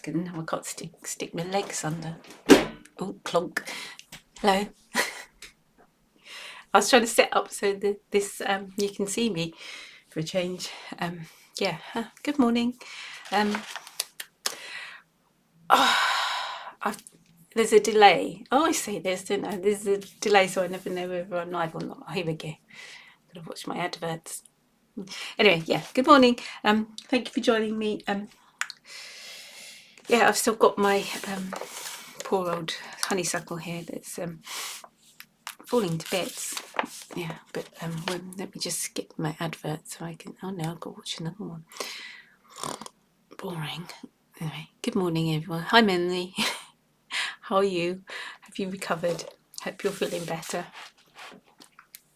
desk and I can't stick my legs under. Oh, clonk. Hello. I was trying to set up so that this you can see me for a change. Yeah. Good morning. There's a delay. Oh, I say there's, don't I? There's a delay, so I never know whether I'm live or not. Oh, here we go. Gotta watch my adverts. Anyway, yeah. Good morning. Thank you for joining me. Yeah, I've still got my poor old honeysuckle here that's falling to bits. Yeah, but let me just skip my advert so I can. Oh no, I've got to watch another one. Boring. Anyway, good morning, everyone. Hi, Emily. How are you? Have you recovered? Hope you're feeling better.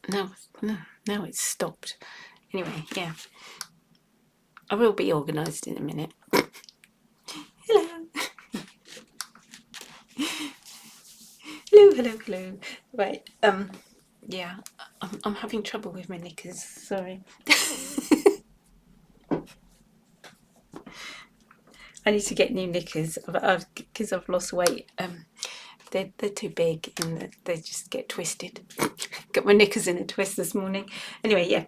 No, now it's stopped. Anyway, yeah. I will be organised in a minute. Hello. Hello. Right. Yeah. I'm having trouble with my knickers. Sorry. I need to get new knickers because I've lost weight. They're too big and they just get twisted. Got my knickers in a twist this morning. Anyway, yeah.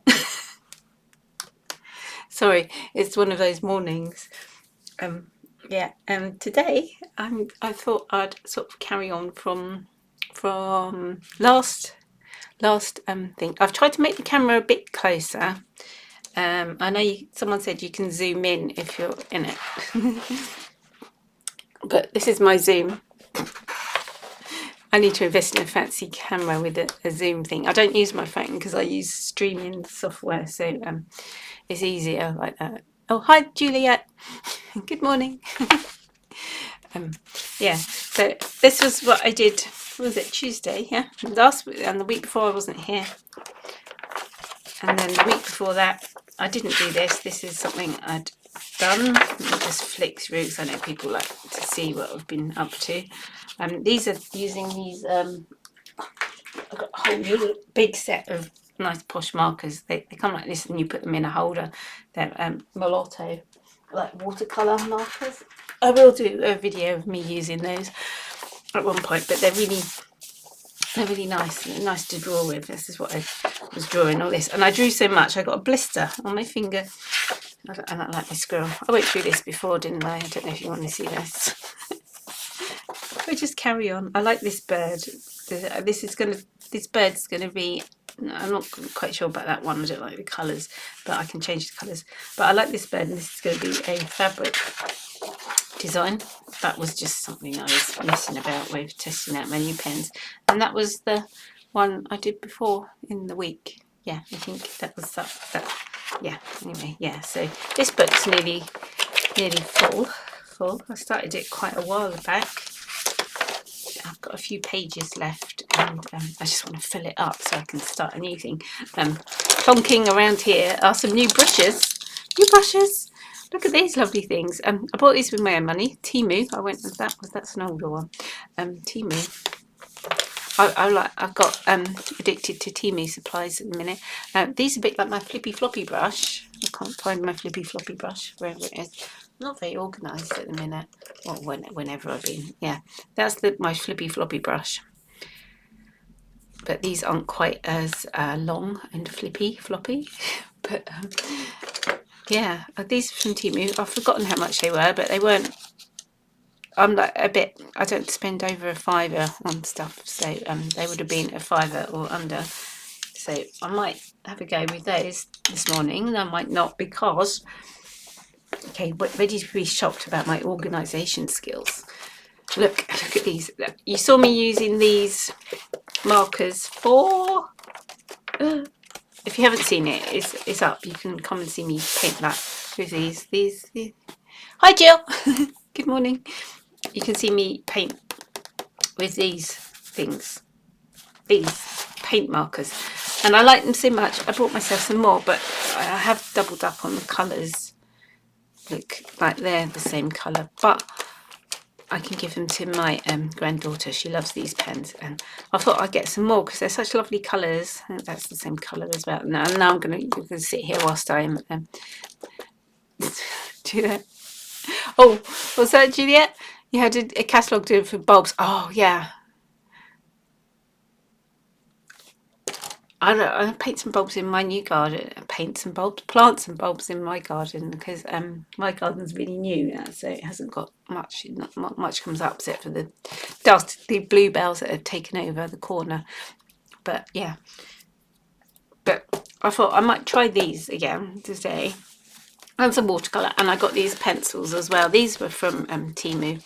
Sorry, it's one of those mornings. Yeah. Today I thought I'd sort of carry on from last thing. I've tried to make the camera a bit closer. I know someone said you can zoom in if you're in it. But this is my zoom. I need to invest in a fancy camera with a zoom thing. I don't use my phone because I use streaming software, so it's easier like that. Oh, hi Juliet. Good morning. Yeah, so this was what I did. What was it, Tuesday? Yeah, last week, and the week before I wasn't here, and then the week before that I didn't do this. This is something I'd done. Let me just flick through because I know people like to see what I've been up to. These are using these. I've got a whole new big set of nice posh markers. They come like this, and you put them in a holder. They're mulatto, like watercolor markers. I will do a video of me using those at one point, but they're really nice to draw with. This is what I was drawing, all this, and I drew so much I got a blister on my finger. I don't like my squirrel. I went through this before, didn't I? I don't know if you want to see this. We just carry on. I like this bird. This bird's gonna be. I'm not quite sure about that one. I don't like the colours, but I can change the colours. But I like this bird, and this is going to be a fabric design. That was just something I was messing about with, testing out my new pens, and that was the one I did before in the week. Yeah, I think that was that. Yeah. Anyway, yeah. So this book's nearly full. I started it quite a while back. I've got a few pages left, and I just want to fill it up so I can start a new thing. Plonking around here are some new brushes. Look at these lovely things. I bought these with my own money. Temu. I went with that. That's an older one. Temu. I've got addicted to Temu supplies at the minute. These are a bit like my flippy floppy brush. I can't find my flippy floppy brush wherever it is. I'm not very organised at the minute. Well, whenever I've been. Yeah, that's my flippy floppy brush. But these aren't quite as long and flippy floppy. But yeah, these are from Temu. I've forgotten how much they were, but they weren't. I'm like a bit. I don't spend over a £5 on stuff, so they would have been a £5 or under. So I might have a go with those this morning, and I might not because. Okay, ready to be shocked about my organisation skills. Look at these. You saw me using these markers for. If you haven't seen it, it's up. You can come and see me paint that with these. Hi, Jill. Good morning. You can see me paint with these things, these paint markers, and I like them so much. I bought myself some more, but I have doubled up on the colours. Look, like they're the same colour, but I can give them to my granddaughter. She loves these pens, and I thought I'd get some more because they're such lovely colours. I think that's the same colour as well. Now I'm going to sit here whilst I do that. Oh, was that Juliet? You had a catalogue doing for bulbs. Oh, yeah. I paint some bulbs in my new garden. Paint some bulbs, plant some bulbs in my garden because my garden's really new, so it hasn't got much. Not much comes up except for the dusty bluebells that have taken over the corner. But yeah, but I thought I might try these again today. And some watercolour, and I got these pencils as well. These were from Temu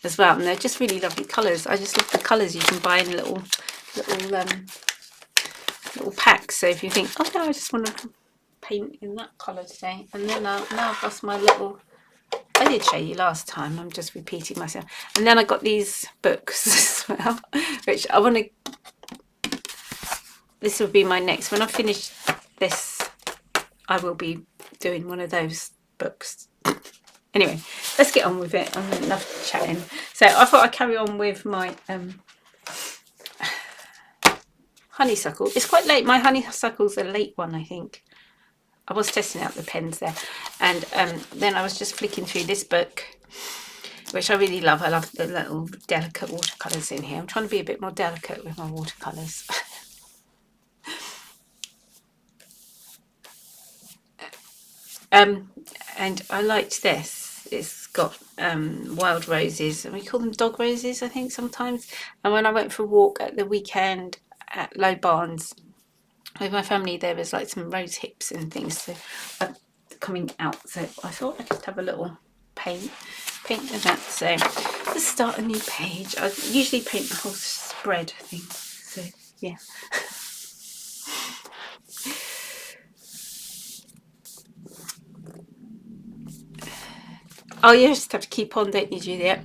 as well, and they're just really lovely colours. I just love the colours you can buy in little packs. So if you think, oh no, I just want to paint in that colour today, and then now I've lost my little. I did show you last time. I'm just repeating myself. And then I got these books as well, which I want to. This will be my next. When I finish this, I will be doing one of those books. Anyway, let's get on with it. I'm enough chatting. So I thought I'd carry on with my honeysuckle. It's quite late. My honeysuckle's a late one, I think. I was testing out the pens there. And then I was just flicking through this book, which I really love. I love the little delicate watercolours in here. I'm trying to be a bit more delicate with my watercolours. And I liked this. It's got wild roses, and we call them dog roses, I think, sometimes. And when I went for a walk at the weekend at Low Barnes with my family, there was like some rose hips and things coming out. So I thought I could have a little paint with that. So let's start a new page. I usually paint the whole spread thing. So yeah. Oh, you just have to keep on, don't you, Juliet?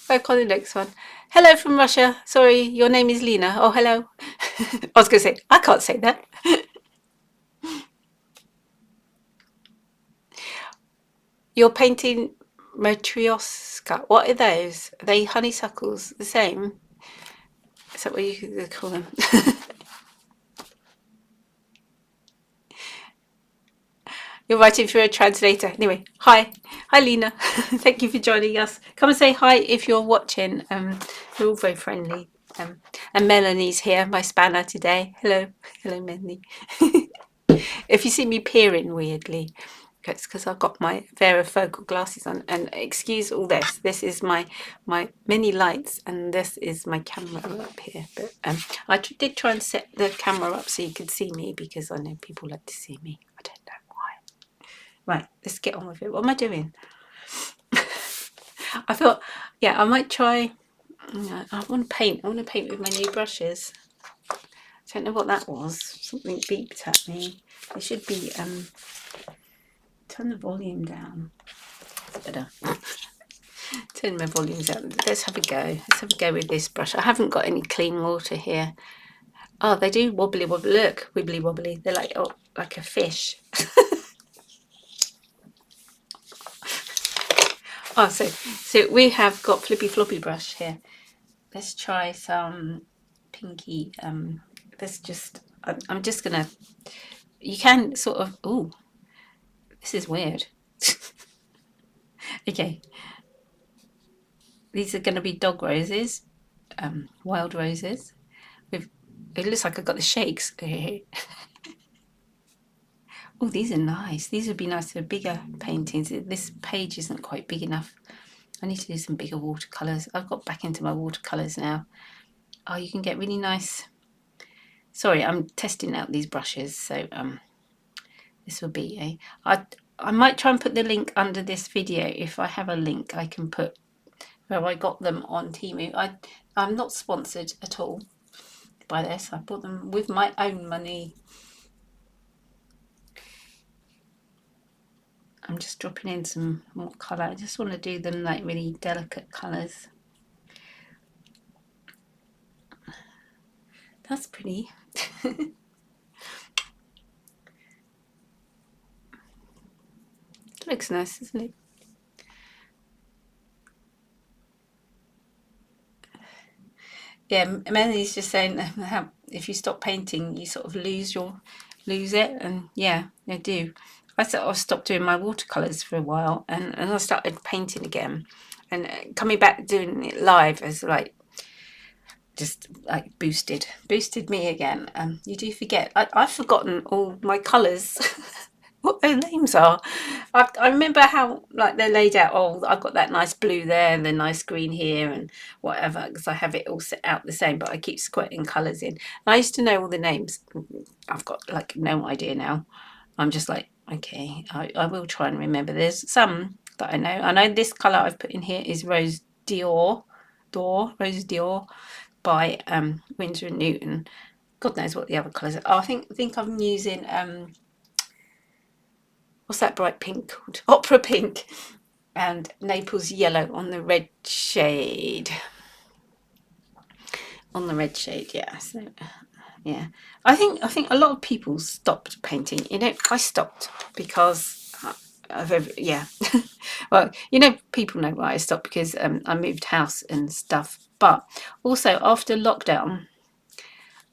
Back on the next one. Hello from Russia. Sorry, your name is Lena. Oh, hello. I was going to say, I can't say that. You're painting Matryoshka. What are those? Are they honeysuckles? The same? Is that what you call them? You're writing through a translator. Anyway, hi. Hi, Lena. Thank you for joining us. Come and say hi if you're watching. We're all very friendly. And Melanie's here, my spanner today. Hello. Hello, Melanie. If you see me peering weirdly, it's because I've got my varifocal glasses on. And excuse all this. This is my mini lights, and this is my camera up here. But I did try and set the camera up so you could see me, because I know people like to see me. I don't know why. Right, let's get on with it. What am I doing? I thought, yeah, I might try. I want to paint. I want to paint with my new brushes. I don't know what that was. Something beeped at me. It should be. Turn the volume down. Better. Turn my volume down. Let's have a go. Let's have a go with this brush. I haven't got any clean water here. Oh, they do wobbly wobbly. Look, wibbly wobbly. They're like like a fish. Oh, so we have got flippy floppy brush here. Let's try some pinky. Let's just. I'm just gonna. You can sort of. Oh, this is weird. Okay. These are going to be dog roses, wild roses. With it looks like I've got the shakes. Oh, these are nice. These would be nice for bigger paintings. This page isn't quite big enough. I need to do some bigger watercolours. I've got back into my watercolours now. Oh, you can get really nice. Sorry, I'm testing out these brushes. So this will be I might try and put the link under this video. If I have a link, I can put where I got them on Temu. I'm not sponsored at all by this. I bought them with my own money. I'm just dropping in some more colour. I just want to do them like really delicate colours. That's pretty. Looks nice, doesn't it? Yeah, Melanie's just saying how if you stop painting, you sort of lose your lose it, and yeah, I do. I sort of stopped doing my watercolors for a while, and I started painting again, and coming back doing it live is like just like boosted me again. You do forget. I've forgotten all my colours. What their names are. I remember how like they're laid out. Oh, I've got that nice blue there and the nice green here and whatever, because I have it all set out the same, but I keep squirting colours in. And I used to know all the names. I've got like no idea now. I'm just like, okay, I will try and remember. There's some that I know. I know this colour I've put in here is Rose Rose Dior by Winsor and Newton. God knows what the other colours are. Oh, I think I'm using what's that bright pink called? Opera pink and Naples yellow on the red shade. On the red shade, yeah. So yeah, I think a lot of people stopped painting. You know, I stopped because of yeah. Well, you know, people know why I stopped, because I moved house and stuff. But also after lockdown,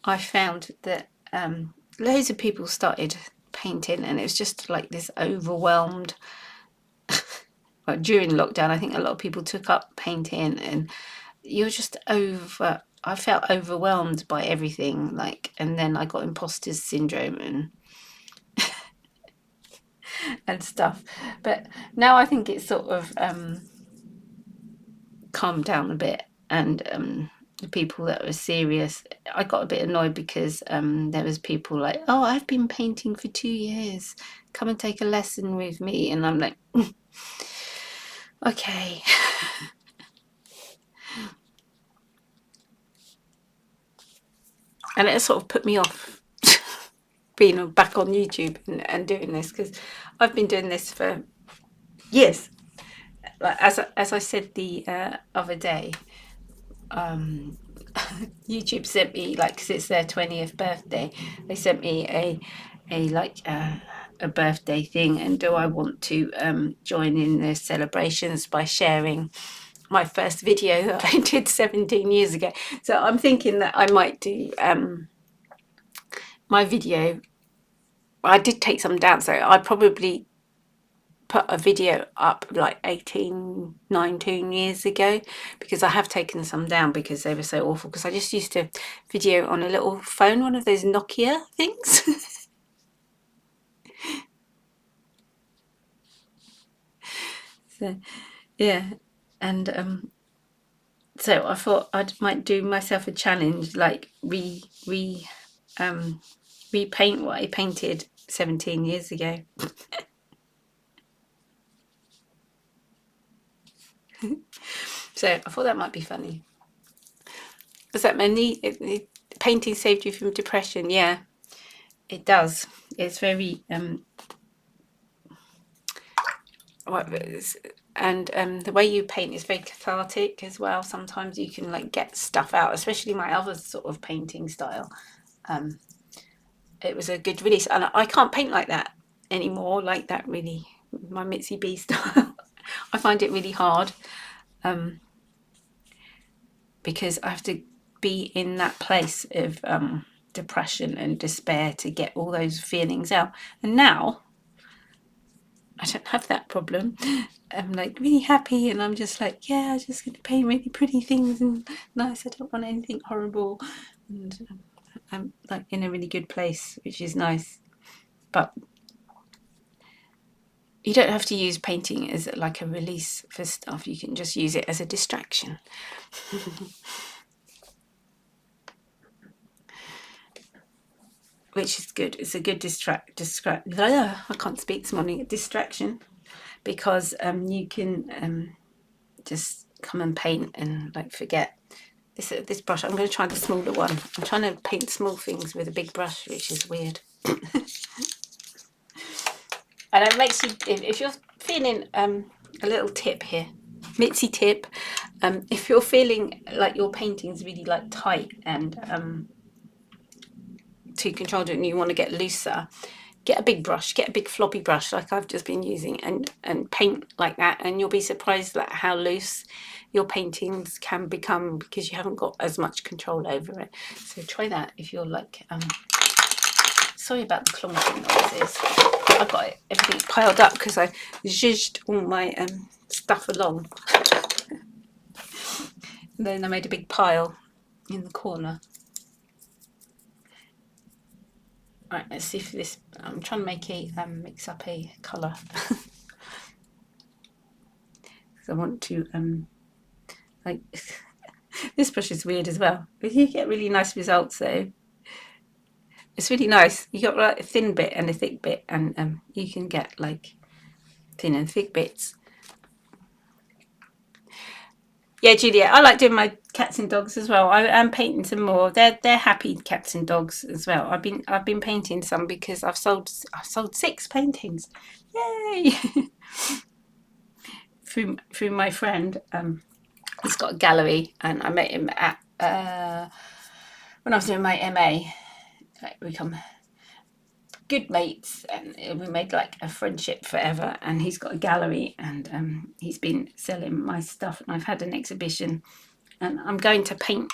I found that loads of people started painting, and it was just like this overwhelmed. Well, during lockdown, I think a lot of people took up painting, and you're just over. I felt overwhelmed by everything, like, and then I got imposter syndrome and stuff. But now I think it's sort of calmed down a bit, and the people that were serious, I got a bit annoyed because there was people like, oh, I've been painting for 2 years, come and take a lesson with me, and I'm like, okay. And it sort of put me off being back on YouTube and doing this, because I've been doing this for years. Like, as I said the other day, YouTube sent me, like, 'cause it's their 20th birthday, they sent me a birthday thing, and do I want to join in the celebrations by sharing my first video that I did 17 years ago. So I'm thinking that I might do my video. I did take some down, so I probably put a video up like 18, 19 years ago, because I have taken some down because they were so awful, because I just used to video on a little phone, one of those Nokia things. So yeah, and so I thought I might do myself a challenge, like repaint what I painted 17 years ago. So I thought that might be funny. Was that many? Painting saved you from depression? Yeah, it does. It's very and the way you paint is very cathartic as well. Sometimes you can like get stuff out, especially my other sort of painting style. It was a good release, and I can't paint like that anymore, like that really, my Mitzi B style. I find it really hard because I have to be in that place of depression and despair to get all those feelings out. And now I don't have that problem. I'm like really happy, and I'm just like, yeah, I'm just going to paint really pretty things and nice. I don't want anything horrible, and I'm like in a really good place, which is nice. But you don't have to use painting as like a release for stuff. You can just use it as a distraction. Which is good. It's a good I can't speak this morning. Distraction, because you can just come and paint and like forget. This brush, I'm going to try the smaller one. I'm trying to paint small things with a big brush, which is weird. And it makes you, if you're feeling a little tip here, Mitzi tip, if you're feeling like your painting's really like tight and too controlled and you want to get looser, get a big brush, get a big floppy brush like I've just been using, and paint like that, and you'll be surprised at how loose your paintings can become, because you haven't got as much control over it. So try that if you're like sorry about the clunking noises. I've got everything piled up because I zhuzhed all my stuff along. And then I made a big pile in the corner. Right, let's see if this, I'm trying to make a mix up a colour. Because I want to like this brush is weird as well, but you get really nice results though. It's really nice. You got like a thin bit and a thick bit, and you can get like thin and thick bits. Yeah, Julia, I like doing my cats and dogs as well. I am painting some more. They're happy cats and dogs as well. I've been painting some because I've sold 6 paintings. Yay! through my friend. He's got a gallery, and I met him at when I was doing my MA. Like, we become good mates, and we made like a friendship forever. And he's got a gallery, and he's been selling my stuff, and I've had an exhibition, and I'm going to paint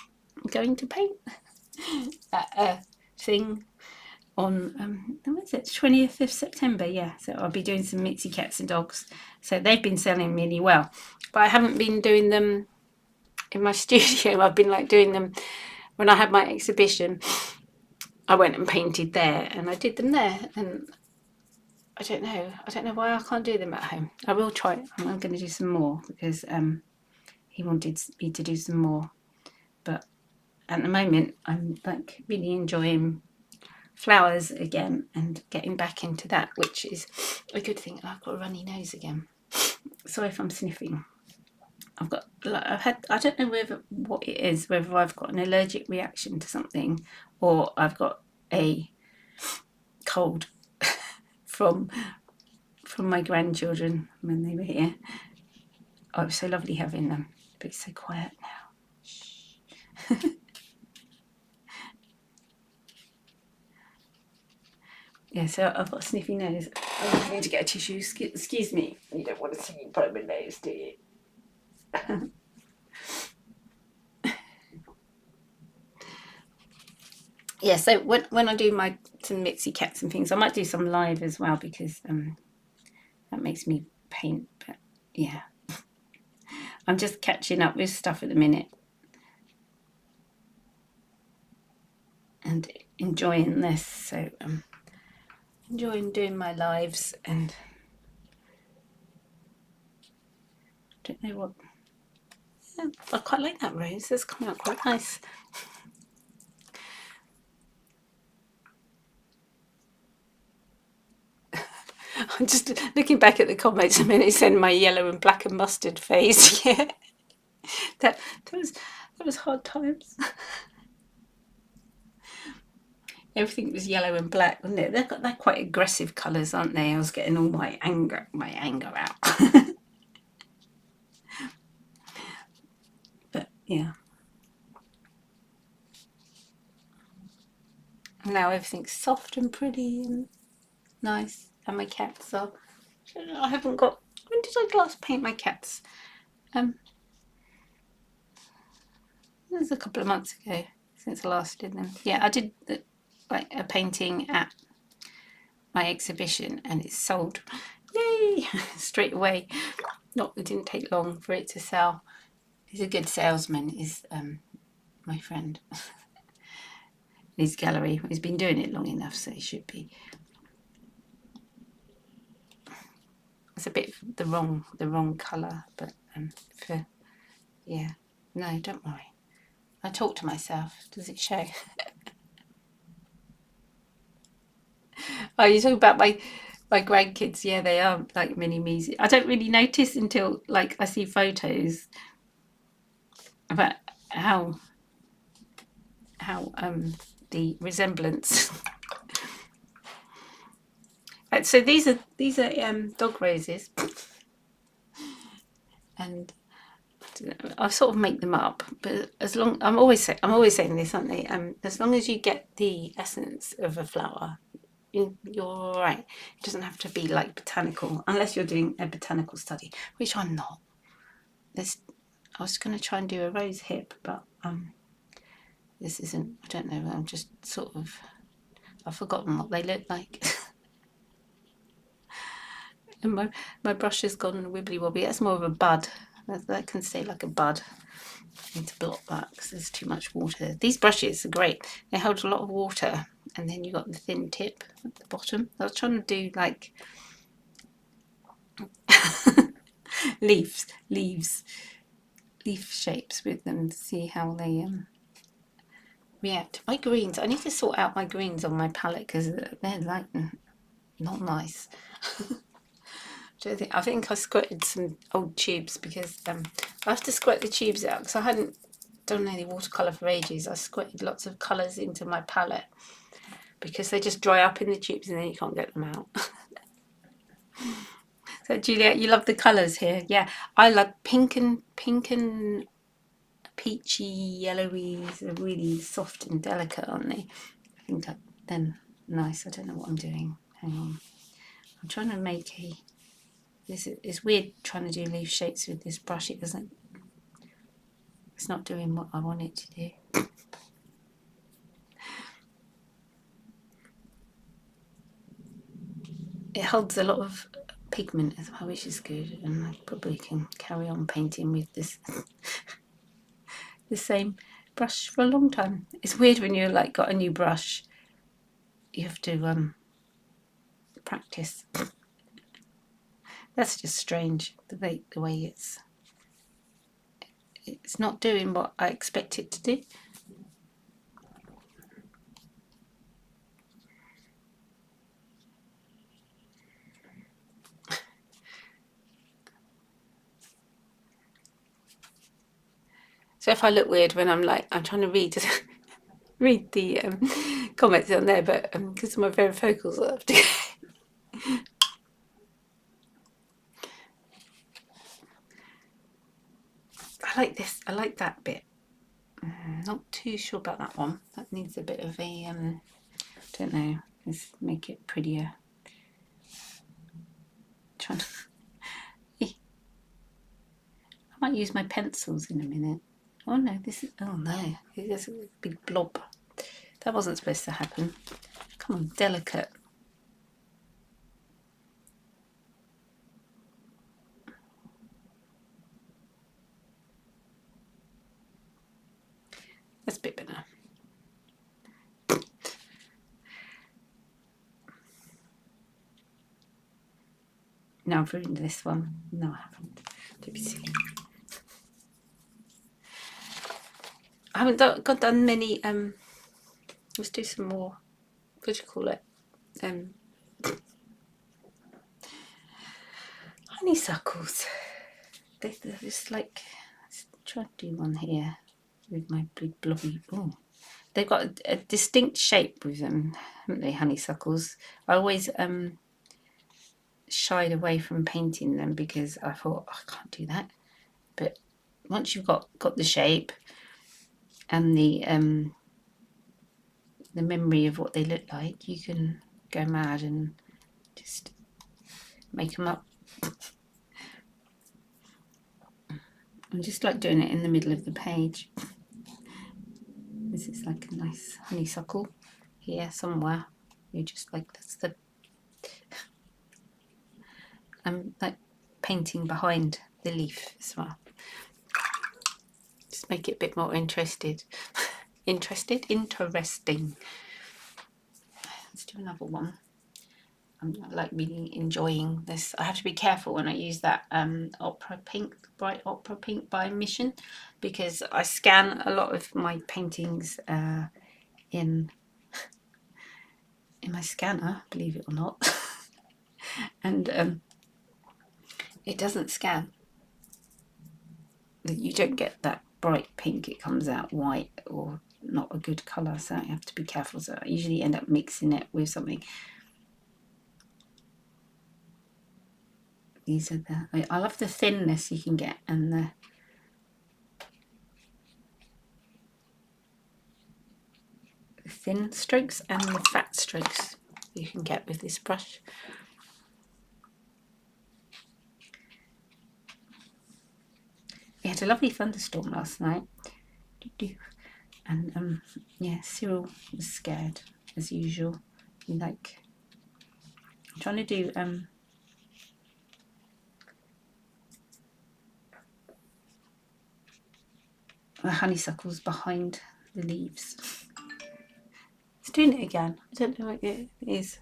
at a thing on when is it, 20th of September. Yeah, so I'll be doing some mixy cats and dogs. So they've been selling really well, but I haven't been doing them in my studio. I've been like doing them when I had my exhibition. I went and painted there, and I did them there, and I don't know why I can't do them at home. I will try. I'm going to do some more because he wanted me to do some more, but at the moment I'm like really enjoying flowers again and getting back into that, which is a good thing. I've got a runny nose again. Sorry if I'm sniffing. I don't know what it is, whether I've got an allergic reaction to something or I've got a cold from my grandchildren when they were here. Oh, it was so lovely having them, but it's so quiet now. Shh. Yeah, so I've got a sniffy nose. I need to get a tissue. Excuse me. You don't want to see me blow my nose, do you? Yeah, so when I do some mixy cats and things, I might do some live as well because that makes me paint. But yeah, I'm just catching up with stuff at the minute and enjoying this. So enjoying doing my lives, and I don't know what. Yeah, I quite like that rose. It's coming out quite nice. I'm just looking back at the comments a minute, saying my yellow and black and mustard phase. Yeah, that was hard times. Everything was yellow and black, wasn't it? They're quite aggressive colours, aren't they? I was getting all my anger out. But yeah, now everything's soft and pretty and nice, and my cats are. I haven't got. When did I last paint my cats? It was a couple of months ago since I last did them. Yeah, I did like a painting at my exhibition, and it sold. Yay! Straight away. It didn't take long for it to sell. He's a good salesman. Is my friend. His gallery. He's been doing it long enough, so he should be. It's a bit the wrong colour, but yeah. No, don't worry. I talk to myself. Does it show? Oh, you talk about my grandkids. Yeah, they are like mini me's. I don't really notice until like I see photos about how the resemblance. So these are dog roses, and I sort of make them up. But I'm always saying this, aren't they? As long as you get the essence of a flower, you're all right. It doesn't have to be like botanical, unless you're doing a botanical study, which I'm not. I was going to try and do a rose hip, but this isn't. I don't know. I'm just sort of. I've forgotten what they look like. And my brush has gone wibbly wobbly. That's more of a bud. That can stay like a bud. I need to blot that because there's too much water. These brushes are great. They hold a lot of water, and then you got the thin tip at the bottom. I was trying to do like leaf shapes with them to see how they react. My greens, I need to sort out my greens on my palette because they're like not nice. I think I squirted some old tubes because I have to squirt the tubes out because I hadn't done any watercolour for ages. I squirted lots of colours into my palette because they just dry up in the tubes and then you can't get them out. So Juliet, you love the colours here. Yeah, I like pink and peachy, yellowy. They're really soft and delicate, aren't they? I think they're nice. I don't know what I'm doing. Hang on. I'm trying to make a... It's weird trying to do leaf shapes with this brush. It's not doing what I want it to do. It holds a lot of pigment as well, which is good, and I probably can carry on painting with this the same brush for a long time. It's weird when you're like got a new brush. You have to practice. That's just strange, the way it's not doing what I expect it to do. So if I look weird when I'm trying to read the comments on there, but because of my varifocals, I have to. I like this. I like that bit. Not too sure about that one. That needs a bit of a don't know. Let's make it prettier. Trying to. I might use my pencils in a minute. Oh no, this is. Oh no, there's a big blob. That wasn't supposed to happen. Come on, delicate. That's a bit better. No, I've ruined this one. No, I haven't. Don't be silly. I haven't done many. Let's do some more. What do you call it? Honeysuckles. They're just like. Let's try to do one here with my big blobby. Oh, they've got a distinct shape with them, haven't they? Honeysuckles. I always shied away from painting them because I thought I can't do that. But once you've got the shape and the memory of what they look like, you can go mad and just make them up. I'm just like doing it in the middle of the page. This is like a nice honeysuckle here somewhere. You just like, that's the... I'm like painting behind the leaf as well. Just make it a bit more interesting. Interesting. Let's do another one. I'm like really enjoying this. I have to be careful when I use that bright opera pink by Mission, because I scan a lot of my paintings in my scanner, believe it or not. And it doesn't scan. You don't get that bright pink. It comes out white or not a good colour, so you have to be careful. So I usually end up mixing it with something. These are I love the thinness you can get and the thin strokes and the fat strokes you can get with this brush. We had a lovely thunderstorm last night, and yeah, Cyril was scared as usual. like, I'm trying to do the honeysuckles behind the leaves. It's doing it again. I don't know what it is.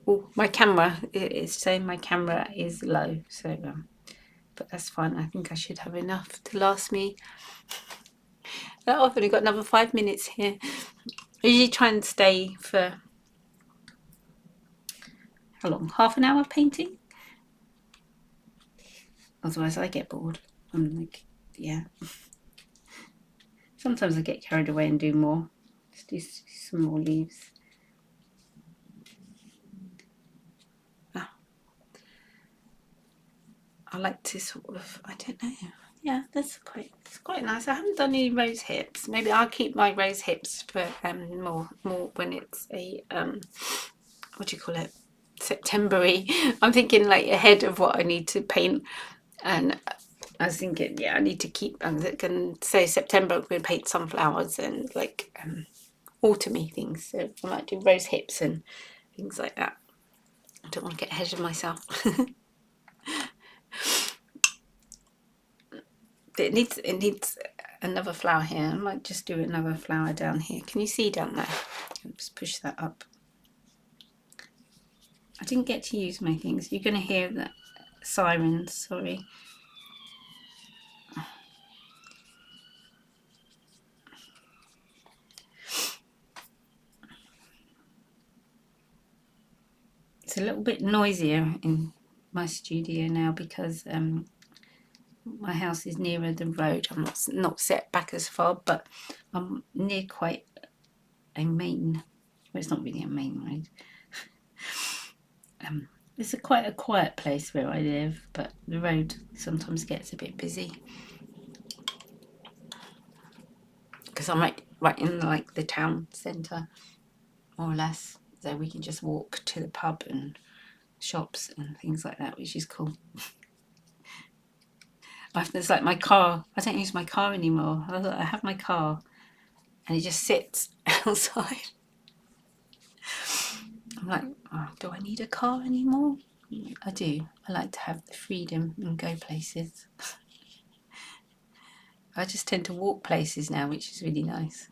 Oh, my camera, it's saying my camera is low, so but that's fine. I think I should have enough to last me. Oh, I've only got another 5 minutes here. I usually try and stay for, how long? Half an hour painting? Otherwise I get bored. I'm like, yeah. Sometimes I get carried away and do more. Let's do some more leaves. I like to sort of, I don't know. Yeah, it's quite nice. I haven't done any rose hips. Maybe I'll keep my rose hips for more when it's a what do you call it? September-y. I'm thinking like ahead of what I need to paint, and I was thinking, yeah, I need to keep. I can say September I'm going to paint sunflowers and like autumny things. So I might do rose hips and things like that. I don't want to get ahead of myself. It needs another flower here. I might just do another flower down here. Can you see down there? Just push that up. I didn't get to use my things. You're going to hear the sirens, sorry. It's a little bit noisier in my studio now because my house is nearer the road. I'm not set back as far, but I'm near quite a main, well, it's not really a main road. It's quite a quiet place where I live, but the road sometimes gets a bit busy because I'm right in like the town centre, more or less, so we can just walk to the pub and shops and things like that, which is cool. It's like my car. I don't use my car anymore. I have my car and it just sits outside. I'm like, oh, do I need a car anymore? I do. I like to have the freedom and go places. I just tend to walk places now, which is really nice.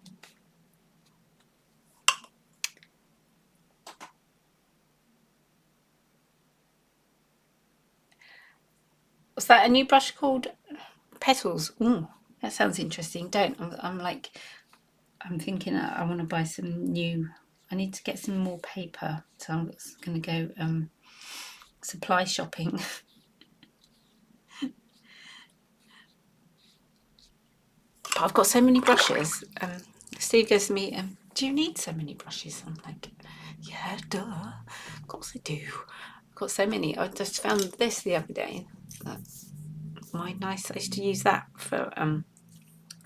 Was that a new brush called Petals? Ooh, that sounds interesting. I'm thinking I want to buy some new. I need to get some more paper, so I'm going to go supply shopping. But I've got so many brushes. Steve goes to me, do you need so many brushes? I'm like, yeah, duh. Of course I do. I've got so many. I just found this the other day. I used to use that for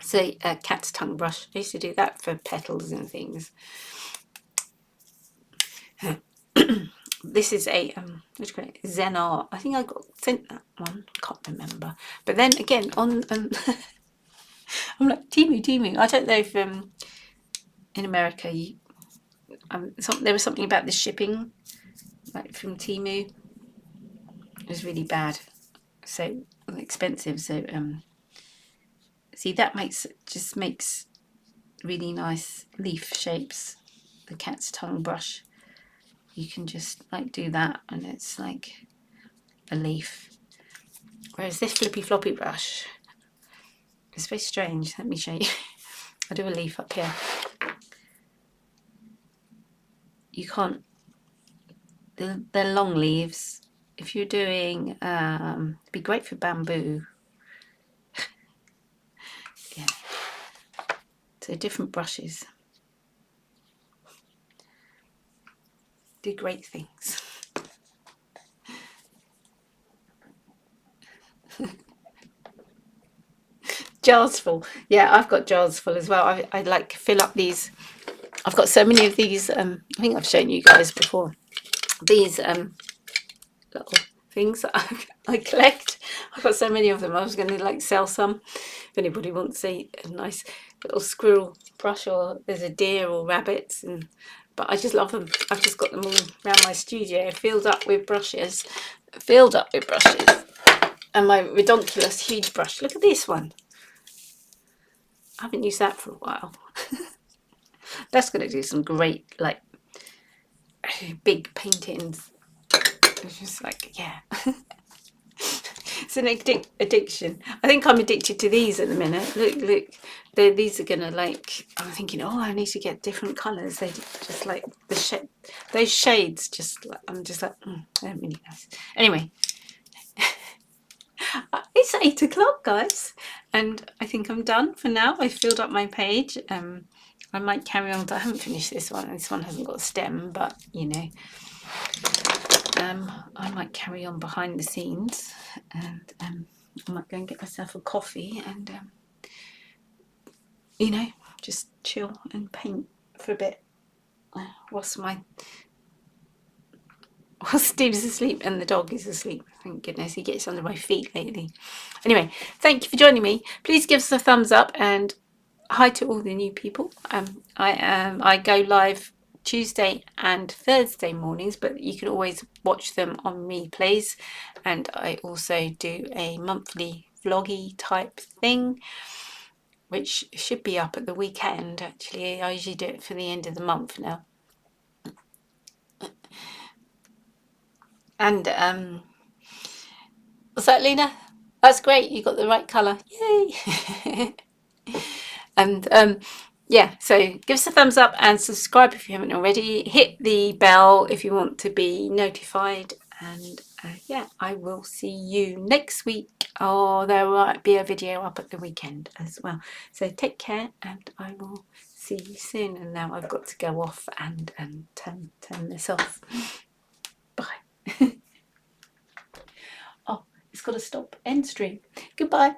say a cat's tongue brush. I used to do that for petals and things. This is a what do you call it? Zen Art. I think I got sent that one. Can't remember. But then again on I'm like Temu. I don't know if in America there was something about the shipping, like from Temu. It was really bad, so expensive. So see, that makes really nice leaf shapes. The cat's tongue brush, you can just like do that, and it's like a leaf. Whereas this flippy floppy brush, it's very strange. Let me show you. I do a leaf up here. You can't. They're long leaves. If you're doing, it'd be great for bamboo. Yeah. So different brushes do great things. Jars full. Yeah, I've got jars full as well. I like fill up these. I've got so many of these. I think I've shown you guys before. These little things that I collect. I've got so many of them. I was going to like sell some if anybody wants a nice little squirrel brush, or there's a deer or rabbits, but I just love them. I've just got them all around my studio, filled up with brushes, and my redonkulous huge brush. Look at this one. I haven't used that for a while. That's going to do some great like big paintings. It's just like, yeah. It's an addiction. I think I'm addicted to these at the minute. Look, these are gonna like. I'm thinking, oh, I need to get different colours. They just like those shades. Just like, I'm just like, they're really nice. Anyway, it's 8 o'clock, guys, and I think I'm done for now. I filled up my page. I might carry on. I haven't finished this one. This one hasn't got a stem, but you know. I might carry on behind the scenes, and I might go and get myself a coffee and you know, just chill and paint for a bit whilst Steve's asleep and the dog is asleep. Thank goodness, he gets under my feet lately. Anyway, thank you for joining me. Please give us a thumbs up, and hi to all the new people. I go live Tuesday and Thursday mornings, but you can always watch them on replays, and I also do a monthly vloggy type thing which should be up at the weekend. Actually, I usually do it for the end of the month now. And what's that, Lena? That's great, you got the right colour. Yay. And yeah, so give us a thumbs up and subscribe if you haven't already. Hit the bell if you want to be notified. And yeah, I will see you next week, or there might be a video up at the weekend as well. So take care, and I will see you soon. And now I've got to go off and turn this off. Bye. Oh, it's got to stop end stream. Goodbye.